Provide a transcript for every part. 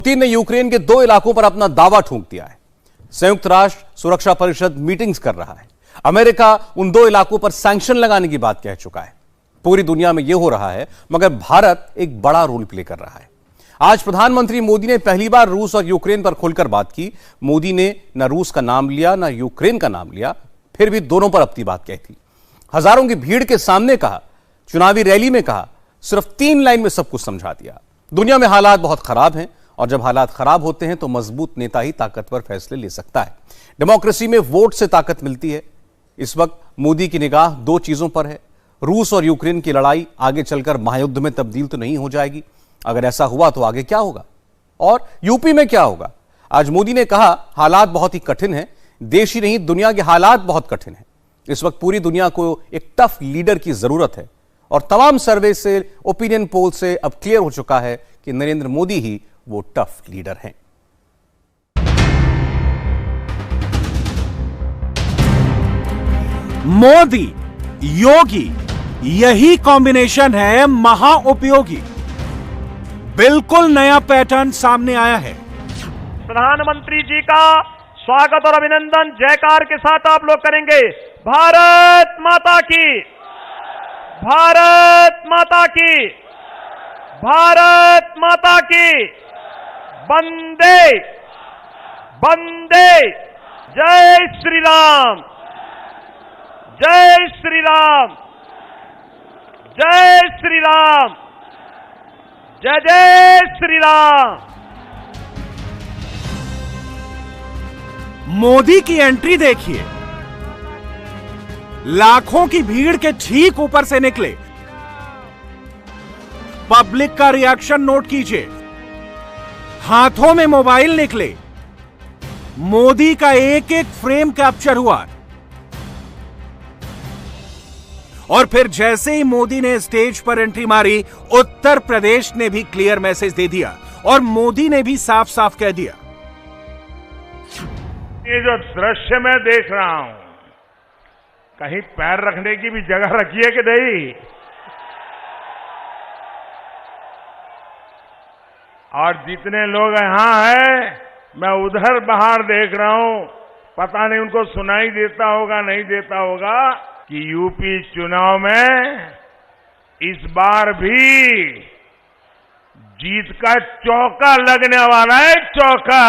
Putin ने Ukraine के 2 इलाकों पर अपना दावा ठोक दिया है। संयुक्त राष्ट्र सुरक्षा परिषद मीटिंग्स कर रहा है। अमेरिका उन 2 इलाकों पर सैंक्शन लगाने की बात कह चुका है। पूरी दुनिया में यह हो रहा है, मगर भारत एक बड़ा रोल प्ले कर रहा है। आज प्रधानमंत्री मोदी ने पहली बार रूस और यूक्रेन पर खुलकर बात की। मोदी ने न रूस का नाम लिया, न यूक्रेन का नाम लिया, फिर भी दोनों पर अपनी बात कही थी। हजारों की भीड़ के सामने कहा, चुनावी रैली में कहा, सिर्फ 3 लाइन में सब कुछ समझा दिया। दुनिया में हालात बहुत खराब हैं और जब हालात खराब होते हैं तो मजबूत नेता ही ताकतवर फैसले ले सकता है। डेमोक्रेसी में वोट से ताकत मिलती है। इस वक्त मोदी की निगाह 2 चीजों पर है। रूस और यूक्रेन की लड़ाई आगे चलकर महायुद्ध में तब्दील तो नहीं हो जाएगी। अगर ऐसा हुआ तो आगे क्या होगा और यूपी में क्या होगा? आज मोदी ने कहा हालात बहुत ही कठिन हैं। देश ही नहीं, दुनिया के हालात बहुत कठिन हैं। इस वक्त पूरी दुनिया को एक टफ लीडर की जरूरत है और तमाम सर्वे से, ओपिनियन पोल से अब क्लियर हो चुका है कि नरेंद्र मोदी ही वो टफ लीडर हैं। मोदी योगी, यही कॉम्बिनेशन है महाउपयोगी। बिल्कुल नया पैटर्न सामने आया है। प्रधानमंत्री जी का स्वागत और अभिनंदन जयकार के साथ आप लोग करेंगे। भारत माता की, भारत माता की, भारत माता की, वंदे वंदे, जय श्री राम, जय श्री राम, जय श्री राम, जय जय श्री राम। मोदी की एंट्री देखिए, लाखों की भीड़ के ठीक ऊपर से निकले। पब्लिक का रिएक्शन नोट कीजिए। हाथों में मोबाइल निकले। मोदी का एक एक फ्रेम कैप्चर हुआ और फिर जैसे ही मोदी ने स्टेज पर एंट्री मारी, उत्तर प्रदेश ने भी क्लियर मैसेज दे दिया और मोदी ने भी साफ साफ कह दिया। ये जो दृश्य मैं देख रहा हूं, कहीं पैर रखने की भी जगह रखी है कि नहीं? और जितने लोग यहां हैं, मैं उधर बाहर देख रहा हूं, पता नहीं उनको सुनाई देता होगा नहीं देता होगा कि यूपी चुनाव में इस बार भी जीत का चौका लगने वाला है। चौका।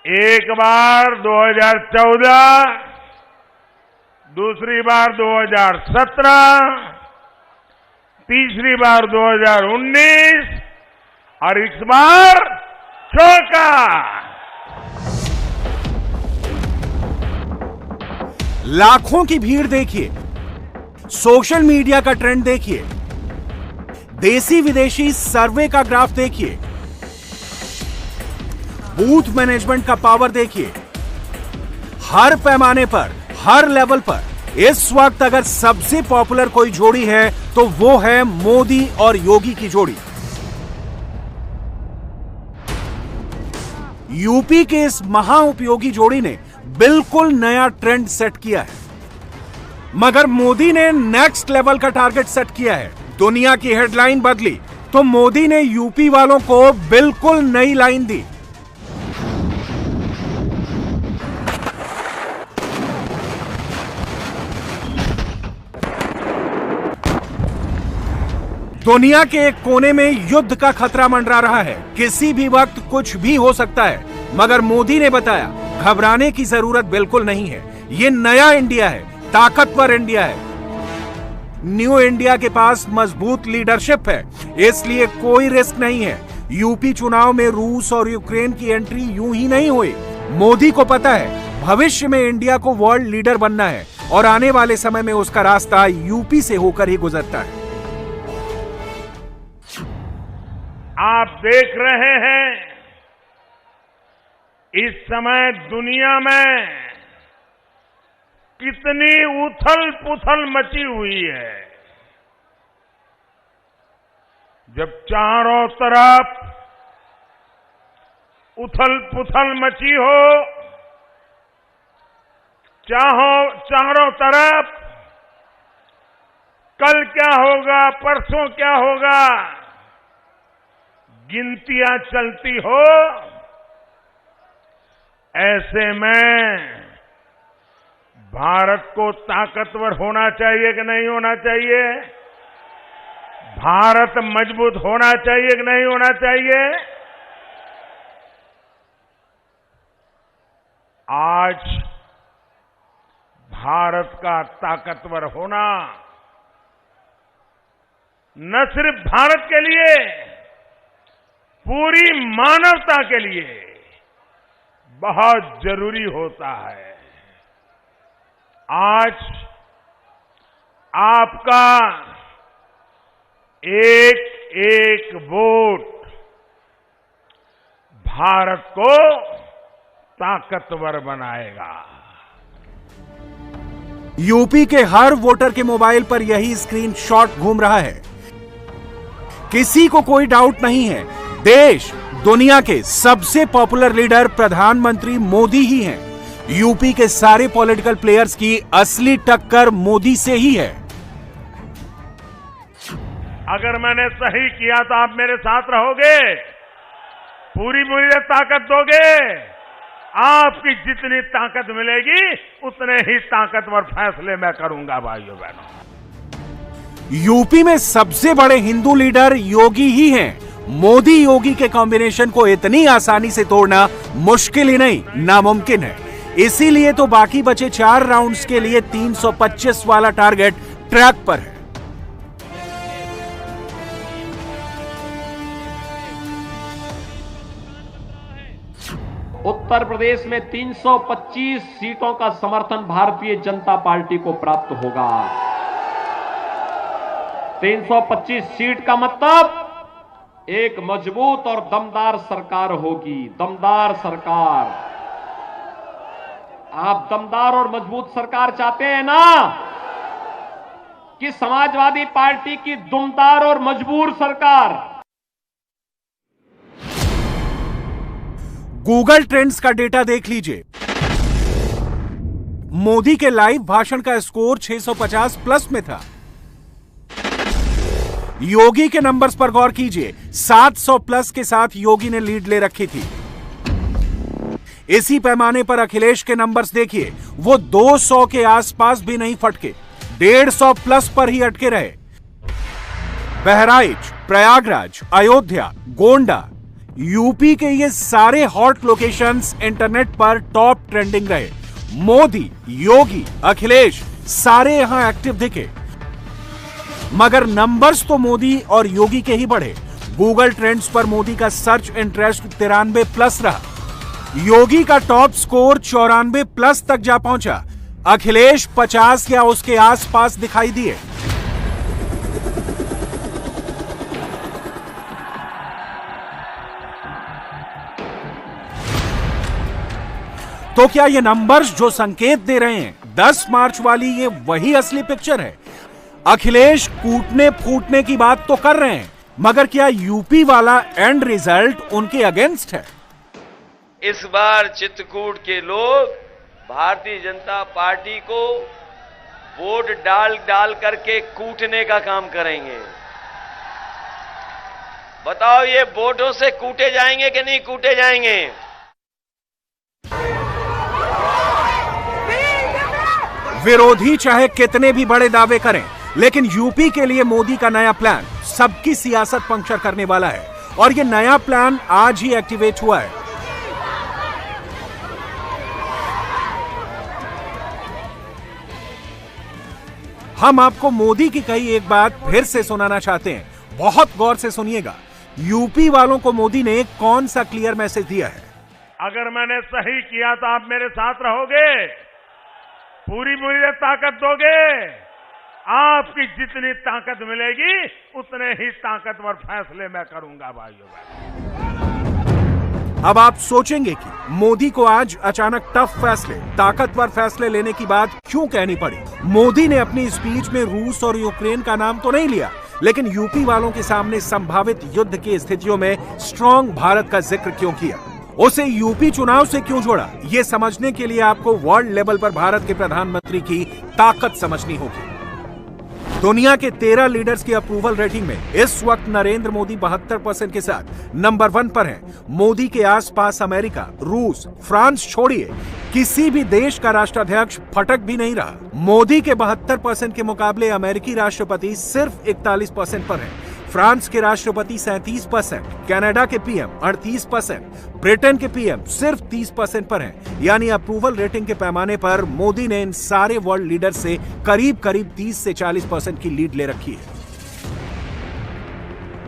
एक बार 2014, दूसरी बार 2017, तीसरी बार 2019 और इस बार चौका। लाखों की भीड़ देखिए, सोशल मीडिया का ट्रेंड देखिए, देसी विदेशी सर्वे का ग्राफ देखिए, बूथ मैनेजमेंट का पावर देखिए। हर पैमाने पर, हर लेवल पर इस वक्त अगर सबसे पॉपुलर कोई जोड़ी है तो वो है मोदी और योगी की जोड़ी। यूपी के इस महाउपयोगी जोड़ी ने बिल्कुल नया ट्रेंड सेट किया है, मगर मोदी ने नेक्स्ट लेवल का टारगेट सेट किया है। दुनिया की हेडलाइन बदली तो मोदी ने यूपी वालों को बिल्कुल नई लाइन दी। दुनिया के एक कोने में युद्ध का खतरा मंडरा रहा है। किसी भी वक्त कुछ भी हो सकता है, मगर मोदी ने बताया घबराने की जरूरत बिल्कुल नहीं है। ये नया इंडिया है, ताकतवर इंडिया है। न्यू इंडिया के पास मजबूत लीडरशिप है, इसलिए कोई रिस्क नहीं है। यूपी चुनाव में रूस और यूक्रेन की एंट्री यूं ही नहीं हुई। मोदी को पता है भविष्य में इंडिया को वर्ल्ड लीडर बनना है और आने वाले समय में उसका रास्ता यूपी से होकर ही गुजरता है। आप देख रहे हैं इस समय दुनिया में कितनी उथल पुथल मची हुई है। जब चारों तरफ उथल पुथल मची हो, चारों तरफ कल क्या होगा, परसों क्या होगा, गिनतियां चलती हो, ऐसे में भारत को ताकतवर होना चाहिए कि नहीं होना चाहिए? भारत मजबूत होना चाहिए कि नहीं होना चाहिए? आज भारत का ताकतवर होना न सिर्फ भारत के लिए, पूरी मानवता के लिए बहुत जरूरी होता है। आज आपका एक एक वोट भारत को ताकतवर बनाएगा। यूपी के हर वोटर के मोबाइल पर यही स्क्रीनशॉट घूम रहा है। किसी को कोई डाउट नहीं है, देश दुनिया के सबसे पॉपुलर लीडर प्रधानमंत्री मोदी ही हैं। यूपी के सारे पॉलिटिकल प्लेयर्स की असली टक्कर मोदी से ही है। अगर मैंने सही किया तो आप मेरे साथ रहोगे, पूरी ताकत दोगे। आपकी जितनी ताकत मिलेगी उतने ही ताकतवर फैसले मैं करूंगा भाइयों बहनों। यूपी में सबसे बड़े हिंदू लीडर योगी ही हैं। मोदी योगी के कॉम्बिनेशन को इतनी आसानी से तोड़ना मुश्किल ही नहीं, नामुमकिन है। इसीलिए तो बाकी बचे 4 राउंड्स के लिए 325 वाला टारगेट ट्रैक पर है। उत्तर प्रदेश में 325 सीटों का समर्थन भारतीय जनता पार्टी को प्राप्त होगा। 325 सीट का मतलब एक मजबूत और दमदार सरकार होगी। दमदार सरकार, आप दमदार और मजबूत सरकार चाहते हैं ना, कि समाजवादी पार्टी की दमदार और मजबूत सरकार। गूगल ट्रेंड्स का डेटा देख लीजिए। मोदी के लाइव भाषण का स्कोर 650 प्लस में था। योगी के नंबर्स पर गौर कीजिए, 700 प्लस के साथ योगी ने लीड ले रखी थी। इसी पैमाने पर अखिलेश के नंबर्स देखिए, वो 200 के आसपास भी नहीं फटके, 150 प्लस पर ही अटके रहे। बहराइच, प्रयागराज, अयोध्या, गोंडा, यूपी के ये सारे हॉट लोकेशंस इंटरनेट पर टॉप ट्रेंडिंग रहे। मोदी, योगी, अखिलेश सारे यहां एक्टिव दिखे, मगर नंबर्स तो मोदी और योगी के ही बढ़े। गूगल ट्रेंड्स पर मोदी का सर्च इंटरेस्ट 93 प्लस रहा। योगी का टॉप स्कोर 94 प्लस तक जा पहुंचा। अखिलेश 50 या उसके आसपास दिखाई दिए। तो क्या ये नंबर्स जो संकेत दे रहे हैं 10 मार्च वाली, ये वही असली पिक्चर है? अखिलेश कूटने फूटने की बात तो कर रहे हैं, मगर क्या यूपी वाला एंड रिजल्ट उनके अगेंस्ट है? इस बार चित्रकूट के लोग भारतीय जनता पार्टी को वोट डाल करके कूटने का काम करेंगे। बताओ, ये वोटों से कूटे जाएंगे कि नहीं कूटे जाएंगे? विरोधी चाहे कितने भी बड़े दावे करें, लेकिन यूपी के लिए मोदी का नया प्लान सबकी सियासत पंक्चर करने वाला है, और यह नया प्लान आज ही एक्टिवेट हुआ है। हम आपको मोदी की कही एक बात फिर से सुनाना चाहते हैं, बहुत गौर से सुनिएगा। यूपी वालों को मोदी ने कौन सा क्लियर मैसेज दिया है? अगर मैंने सही किया तो आप मेरे साथ रहोगे, पूरी ताकत दोगे। आपकी जितनी ताकत मिलेगी उतने ही ताकतवर फैसले मैं करूंगा भाइयों बहनों। अब आप सोचेंगे कि मोदी को आज अचानक टफ फैसले, ताकतवर फैसले लेने की बात क्यों कहनी पड़ी। मोदी ने अपनी स्पीच में रूस और यूक्रेन का नाम तो नहीं लिया, लेकिन यूपी वालों के सामने संभावित युद्ध की स्थितियों में स्ट्रांग भारत का जिक्र क्यों किया, उसे यूपी चुनाव से क्यों जोड़ा, यह समझने के लिए आपको वर्ल्ड लेवल पर भारत के प्रधानमंत्री की ताकत समझनी होगी। दुनिया के 13 लीडर्स की अप्रूवल रेटिंग में इस वक्त नरेंद्र मोदी 72% के साथ नंबर 1 पर हैं। मोदी के आसपास अमेरिका, रूस, फ्रांस छोड़िए, किसी भी देश का राष्ट्राध्यक्ष फटक भी नहीं रहा। मोदी के 72% के मुकाबले अमेरिकी राष्ट्रपति सिर्फ 41% पर हैं। फ्रांस के राष्ट्रपति 37%, कनाडा के पीएम 38%, ब्रिटेन के पीएम सिर्फ 30% पर हैं। यानी अप्रूवल रेटिंग के पैमाने पर मोदी ने इन सारे वर्ल्ड लीडर से करीब 30 से 40% की लीड ले रखी है।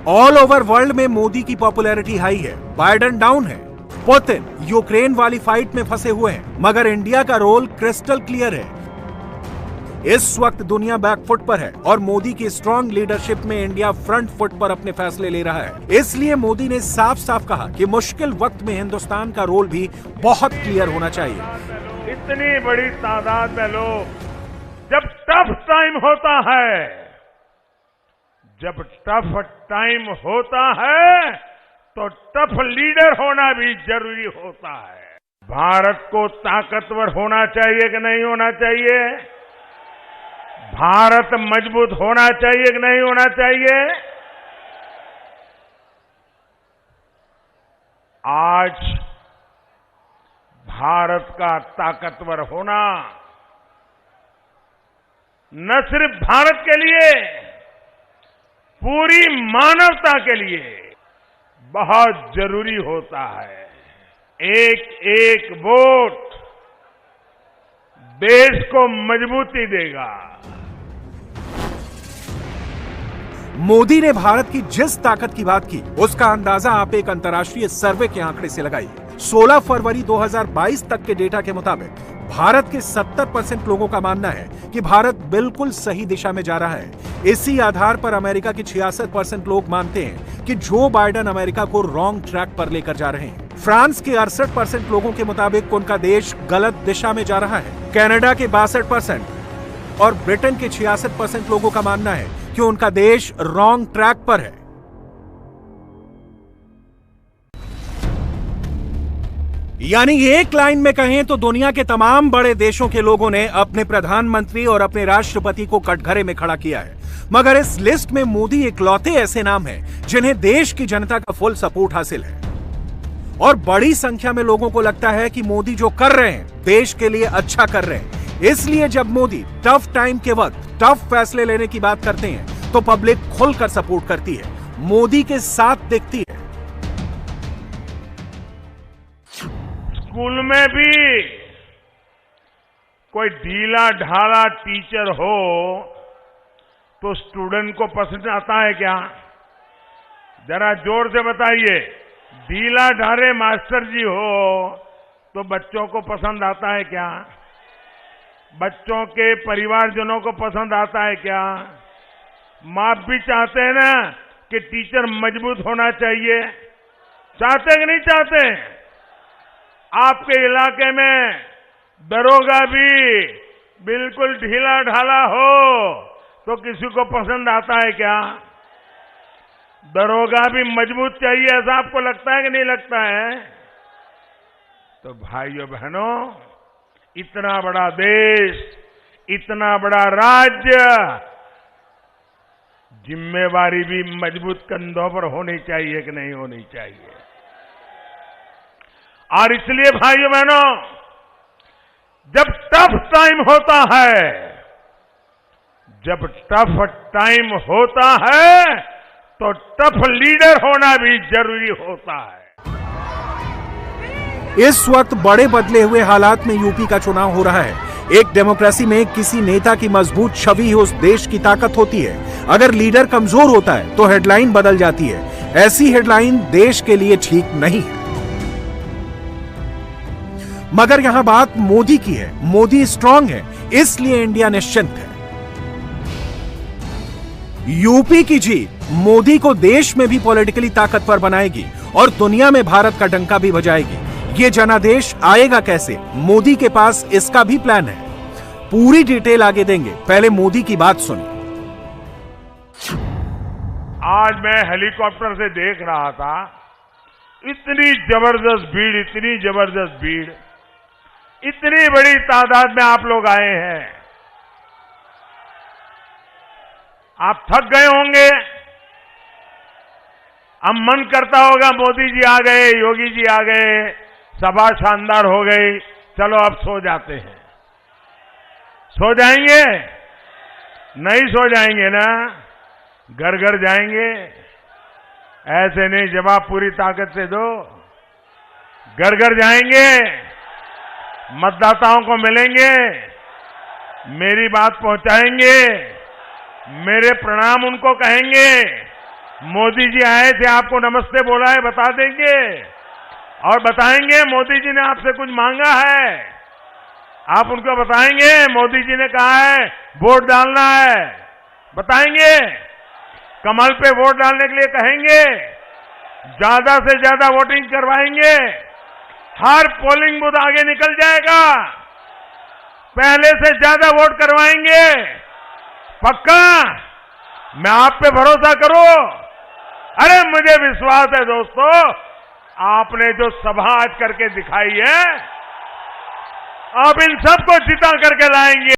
ऑल ओवर वर्ल्ड में मोदी की पॉपुलैरिटी हाई है, बाइडेन डाउन है। पुतिन यूक्रेन वाली फाइट में फंसे हुए हैं, मगर इंडिया का रोल क्रिस्टल क्लियर है। इस वक्त दुनिया बैकफुट पर है और मोदी की स्ट्रॉन्ग लीडरशिप में इंडिया फ्रंट फुट पर अपने फैसले ले रहा है। इसलिए मोदी ने साफ साफ कहा कि मुश्किल वक्त में हिंदुस्तान का रोल भी बहुत क्लियर होना चाहिए। इतनी बड़ी तादाद में लोग, जब टफ टाइम होता है, जब टफ टाइम होता है तो टफ लीडर होना भी जरूरी होता है। भारत को ताकतवर होना चाहिए कि नहीं होना चाहिए? भारत मजबूत होना चाहिए कि नहीं होना चाहिए? आज भारत का ताकतवर होना न सिर्फ भारत के लिए, पूरी मानवता के लिए बहुत जरूरी होता है। एक एक वोट देश को मजबूती देगा। मोदी ने भारत की जिस ताकत की बात की, उसका अंदाजा आप एक अंतर्राष्ट्रीय सर्वे के आंकड़े से लगाइए। 16 फरवरी 2022 तक के डेटा के मुताबिक भारत के 70% लोगों का मानना है कि भारत बिल्कुल सही दिशा में जा रहा है। इसी आधार पर अमेरिका के 66% लोग मानते हैं कि जो बाइडेन अमेरिका को रॉन्ग ट्रैक पर लेकर जा रहे हैं। फ्रांस के 68% लोगों के मुताबिक उनका देश गलत दिशा में जा रहा है। कनाडा के 62% और ब्रिटेन के 66% लोगों का मानना है कि उनका देश रॉन्ग ट्रैक पर है। यानी एक लाइन में कहें तो दुनिया के तमाम बड़े देशों के लोगों ने अपने प्रधानमंत्री और अपने राष्ट्रपति को कटघरे में खड़ा किया है, मगर इस लिस्ट में मोदी इकलौते ऐसे नाम हैं जिन्हें देश की जनता का फुल सपोर्ट हासिल है। और बड़ी संख्या में लोगों को लगता है कि मोदी जो कर रहे हैं देश के लिए अच्छा कर रहे हैं। इसलिए जब मोदी टफ टाइम के वक्त टफ फैसले लेने की बात करते हैं तो पब्लिक खुलकर सपोर्ट करती है, मोदी के साथ देखती है। स्कूल में भी कोई ढीला ढाला टीचर हो तो स्टूडेंट को पसंद आता है क्या? जरा जोर से बताइए। ढीला ढाले मास्टर जी हो तो बच्चों को पसंद आता है क्या? बच्चों के परिवारजनों को पसंद आता है क्या? माँ भी चाहते हैं ना कि टीचर मजबूत होना चाहिए, चाहते कि नहीं चाहते? आपके इलाके में दरोगा भी बिल्कुल ढीला ढाला हो तो किसी को पसंद आता है क्या? दरोगा भी मजबूत चाहिए, ऐसा आपको लगता है कि नहीं लगता है? तो भाइयों बहनों, इतना बड़ा देश, इतना बड़ा राज्य, जिम्मेवारी भी मजबूत कंधों पर होनी चाहिए कि नहीं होनी चाहिए? और इसलिए भाइयों बहनों, जब टफ टाइम होता है, जब टफ टाइम होता है तो टफ लीडर होना भी जरूरी होता है। इस वक्त बड़े बदले हुए हालात में यूपी का चुनाव हो रहा है। एक डेमोक्रेसी में किसी नेता की मजबूत छवि ही उस देश की ताकत होती है। अगर लीडर कमजोर होता है तो हेडलाइन बदल जाती है। ऐसी हेडलाइन देश के लिए ठीक नहीं है। मगर यहां बात मोदी की है। मोदी स्ट्रांग है, इसलिए इंडिया निश्चिंत है। यूपी की जीत मोदी को देश में भी पॉलिटिकली ताकतवर बनाएगी और दुनिया में भारत का डंका भी बजाएगी। ये जनादेश आएगा कैसे? मोदी के पास इसका भी प्लान है। पूरी डिटेल आगे देंगे, पहले मोदी की बात सुनिए। आज मैं हेलीकॉप्टर से देख रहा था, इतनी जबरदस्त भीड़, इतनी जबरदस्त भीड़, इतनी बड़ी तादाद में आप लोग आए हैं। आप थक गए होंगे, अब मन करता होगा मोदी जी आ गए, योगी जी आ गए, सभा शानदार हो गई, चलो अब सो जाते हैं। सो जाएंगे? नहीं सो जाएंगे ना, घर घर जाएंगे। ऐसे नहीं, जवाब पूरी ताकत से दो। घर घर जाएंगे, मतदाताओं को मिलेंगे, मेरी बात पहुंचाएंगे, मेरे प्रणाम उनको कहेंगे। मोदी जी आए थे, आपको नमस्ते बोला है, बता देंगे और बताएंगे मोदी जी ने आपसे कुछ मांगा है, आप उनको बताएंगे मोदी जी ने कहा है वोट डालना है, बताएंगे। कमल पे वोट डालने के लिए कहेंगे, ज्यादा से ज्यादा वोटिंग करवाएंगे, हर पोलिंग बूथ आगे निकल जाएगा, पहले से ज्यादा वोट करवाएंगे, पक्का? मैं आप पे भरोसा करूं? अरे मुझे विश्वास है दोस्तों, आपने जो सभा आज करके दिखाई है, अब इन सबको जिता करके लाएंगे।